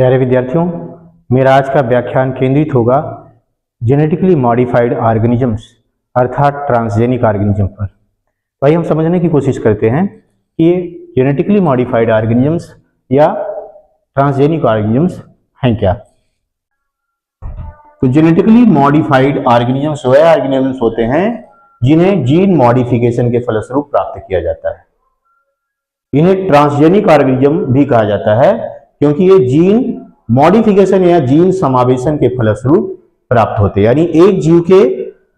प्यारे विद्यार्थियों, मेरा आज का व्याख्यान केंद्रित होगा जेनेटिकली मॉडिफाइड ऑर्गेनिजम्स अर्थात ट्रांसजेनिक ऑर्गेनिज्म पर। तो आइए हम समझने की कोशिश करते हैं कि ये जेनेटिकली मॉडिफाइड ऑर्गेनिजम्स या ट्रांसजेनिक ऑर्गेनिजम्स हैं क्या। तो जेनेटिकली मॉडिफाइड ऑर्गेनिजम्स वह ऑर्गेनिजम्स होते हैं जिन्हें जीन मॉडिफिकेशन के फलस्वरूप प्राप्त किया जाता है। इन्हें ट्रांसजेनिक ऑर्गेनिज्म भी कहा जाता है क्योंकि ये जीन मॉडिफिकेशन या जीन समावेशन के फलस्वरूप प्राप्त होते हैं। यानी एक जीव के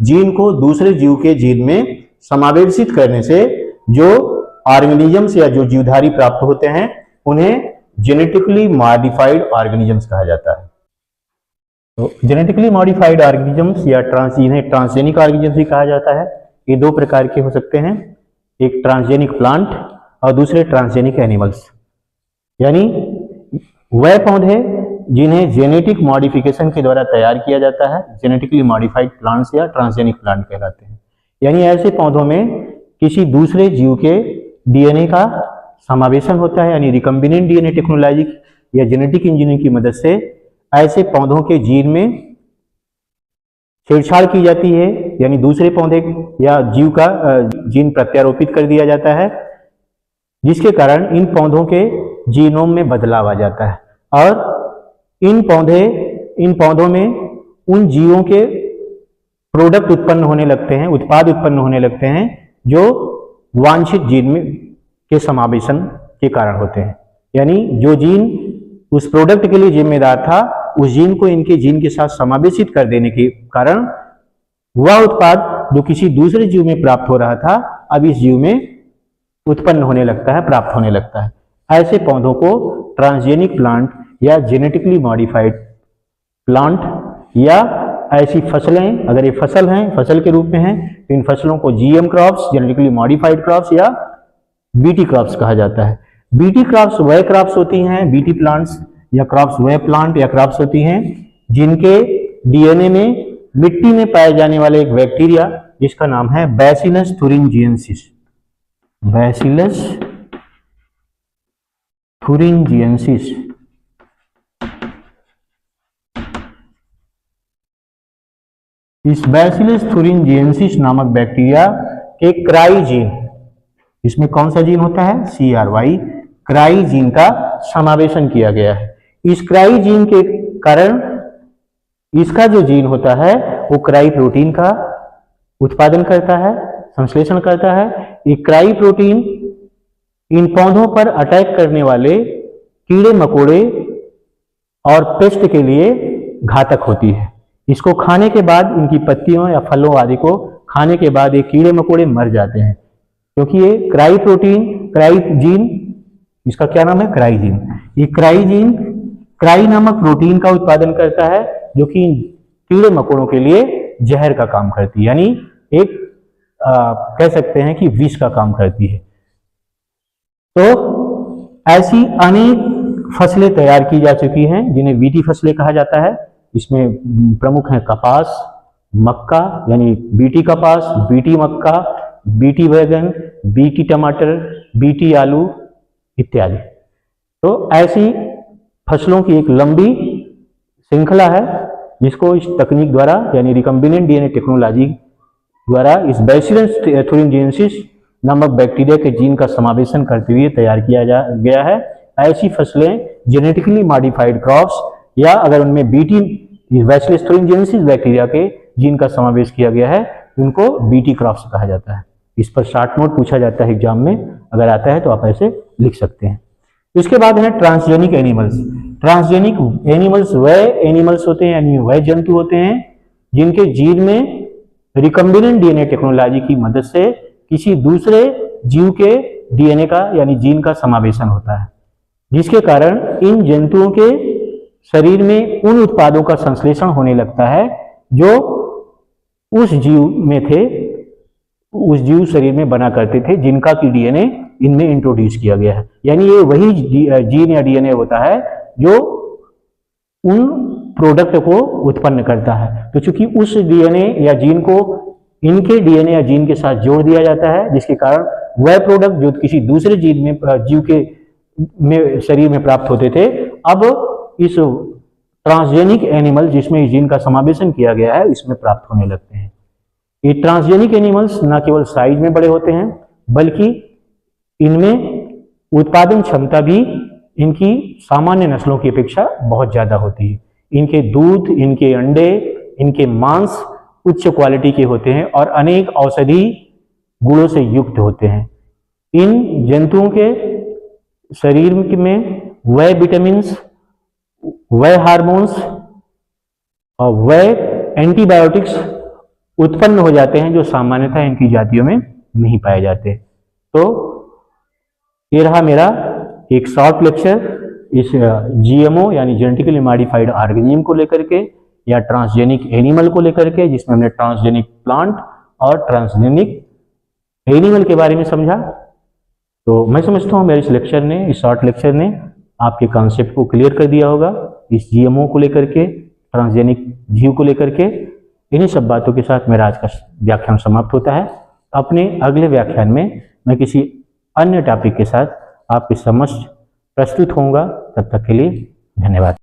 जीन को दूसरे जीव के जीन में समावेशित करने से जो ऑर्गेनिजम्स या जो जीवधारी प्राप्त होते हैं उन्हें जेनेटिकली मॉडिफाइड ऑर्गेनिजम्स कहा जाता है। तो जेनेटिकली मॉडिफाइड ऑर्गेनिजम्स या इन्हें ट्रांसजेनिक ऑर्गेनिजम्स भी कहा जाता है। ये दो प्रकार के हो सकते हैं, एक ट्रांसजेनिक प्लांट और दूसरे ट्रांसजेनिक एनिमल्स। यानी वह पौधे जिन्हें जेनेटिक मॉडिफिकेशन के द्वारा तैयार किया जाता है जेनेटिकली मॉडिफाइड प्लांट्स या ट्रांसजेनिक प्लांट कहलाते हैं। यानी ऐसे पौधों में किसी दूसरे जीव के डीएनए का समावेशन होता है, यानी रिकम्बिनेंट डीएनए टेक्नोलॉजी या जेनेटिक इंजीनियरिंग की मदद से ऐसे पौधों के जीन में छेड़छाड़ की जाती है, यानी दूसरे पौधे या जीव का जीन प्रत्यारोपित कर दिया जाता है, जिसके कारण इन पौधों के जीनोम में बदलाव आ जाता है और इन पौधों में उन जीवों के प्रोडक्ट उत्पन्न होने लगते हैं, उत्पाद उत्पन्न होने लगते हैं जो वांछित जीन में के समावेशन के कारण होते हैं। यानी जो जीन उस प्रोडक्ट के लिए जिम्मेदार था उस जीन को इनके जीन के साथ समावेशित कर देने के कारण वह उत्पाद जो किसी दूसरे जीव में प्राप्त हो रहा था अब इस जीव में उत्पन्न होने लगता है, प्राप्त होने लगता है। ऐसे पौधों को ट्रांसजेनिक प्लांट या जेनेटिकली मॉडिफाइड प्लांट या ऐसी फसलें, अगर ये फसल हैं, फसल के रूप में हैं, तो इन फसलों को GM crops, genetically modified crops या बीटी क्रॉप्स कहा जाता है। बीटी क्रॉप्स वह क्रॉप्स होती हैं, बीटी प्लांट्स या क्रॉप्स वह प्लांट या क्रॉप्स होती हैं जिनके डीएनए में मिट्टी में पाए जाने वाले एक बैक्टीरिया जिसका नाम है बैसिलस thuringiensis, बैसिलस thuringiensis, इस बैसिलस thuringiensis नामक बैक्टीरिया के क्राई जीन, इसमें कौन सा जीन होता है, CRY, क्राई जीन का समावेशन किया गया है। इस क्राई जीन के कारण इसका जो जीन होता है वो क्राई प्रोटीन का उत्पादन करता है, संश्लेषण करता है। ये क्राई प्रोटीन इन पौधों पर अटैक करने वाले कीड़े मकोड़े और पेस्ट के लिए घातक होती है। इसको खाने के बाद, इनकी पत्तियों या फलों आदि को खाने के बाद ये कीड़े मकोड़े मर जाते हैं क्योंकि ये क्राई प्रोटीन, क्राई जीन, इसका क्या नाम है, क्राई जीन। ये क्राई जीन क्राई नामक प्रोटीन का उत्पादन करता है जो कि कीड़े मकोड़ों के लिए जहर का काम करती है, यानी एक कह सकते हैं कि विष का काम करती है। तो ऐसी अनेक फसलें तैयार की जा चुकी हैं जिन्हें बीटी फसलें कहा जाता है। इसमें प्रमुख हैं कपास, मक्का यानी बीटी कपास, बीटी मक्का, बीटी बैगन, बीटी टमाटर, बीटी आलू इत्यादि। तो ऐसी फसलों की एक लंबी श्रृंखला है जिसको इस तकनीक द्वारा यानी रिकम्बिनेंट डीएनए टेक्नोलॉजी द्वारा इस बैसिलस thuringiensis नामक बैक्टीरिया के जीन का समावेशन करते हुए तैयार किया गया है। ऐसी फसलें जेनेटिकली मॉडिफाइड क्रॉप्स या अगर उनमें बीटी बैसिलस thuringiensis बैक्टीरिया के जीन का समावेश किया गया है उनको बीटी क्रॉप्स कहा जाता है। इस पर शॉर्ट नोट पूछा जाता है एग्जाम में, अगर आता है तो आप ऐसे लिख सकते हैं। इसके बाद है ट्रांसजेनिक एनिमल्स। ट्रांसजेनिक एनिमल्स वह एनिमल्स होते हैं यानी वह जंतु होते हैं जिनके जीन में रिकम्बिनेंट डीएनए टेक्नोलॉजी की मदद से किसी दूसरे जीव के डीएनए का यानी जीन का समावेशन होता है, जिसके कारण इन जंतुओं के शरीर में उन उत्पादों का संश्लेषण होने लगता है जो उस जीव में थे, उस जीव शरीर में बना करते थे जिनका की डीएनए इनमें इंट्रोड्यूस किया गया है। यानी ये वही जीन या डीएनए होता है जो उन प्रोडक्ट को उत्पन्न करता है। तो चूंकि उस डीएनए या जीन को इनके डीएनए या जीन के साथ जोड़ दिया जाता है जिसके कारण वह प्रोडक्ट जो किसी दूसरे जीव के में शरीर में प्राप्त होते थे अब इस ट्रांसजेनिक एनिमल जिसमें जीन का समावेशन किया गया है इसमें प्राप्त होने लगते हैं। ये ट्रांसजेनिक एनिमल्स न केवल साइज में बड़े होते हैं बल्कि इनमें उत्पादन क्षमता भी इनकी सामान्य नस्लों की अपेक्षा बहुत ज्यादा होती है। इनके दूध, इनके अंडे, इनके मांस उच्च क्वालिटी के होते हैं और अनेक औषधि गुणों से युक्त होते हैं। इन जंतुओं के शरीर में वह विटामिन्स, वह हार्मोन्स और वह एंटीबायोटिक्स उत्पन्न हो जाते हैं जो सामान्यतः इनकी जातियों में नहीं पाए जाते। तो ये रहा मेरा एक शॉर्ट लेक्चर इस जीएमओ यानी जेनेटिकली मॉडिफाइड ऑर्गेनिज्म को लेकर के या ट्रांसजेनिक एनिमल को लेकर के, जिसमें हमने ट्रांसजेनिक प्लांट और ट्रांसजेनिक एनिमल के बारे में समझा। तो मैं समझता हूँ मेरे इस लेक्चर ने, इस शॉर्ट लेक्चर ने आपके कॉन्सेप्ट को क्लियर कर दिया होगा इस जीएमओ को लेकर के, ट्रांसजेनिक जीव को लेकर के। इन्हीं सब बातों के साथ मेरा आज का व्याख्यान समाप्त होता है। अपने अगले व्याख्यान में मैं किसी अन्य टॉपिक के साथ आपके समक्ष प्रस्तुत होऊंगा। तब तक के लिए धन्यवाद।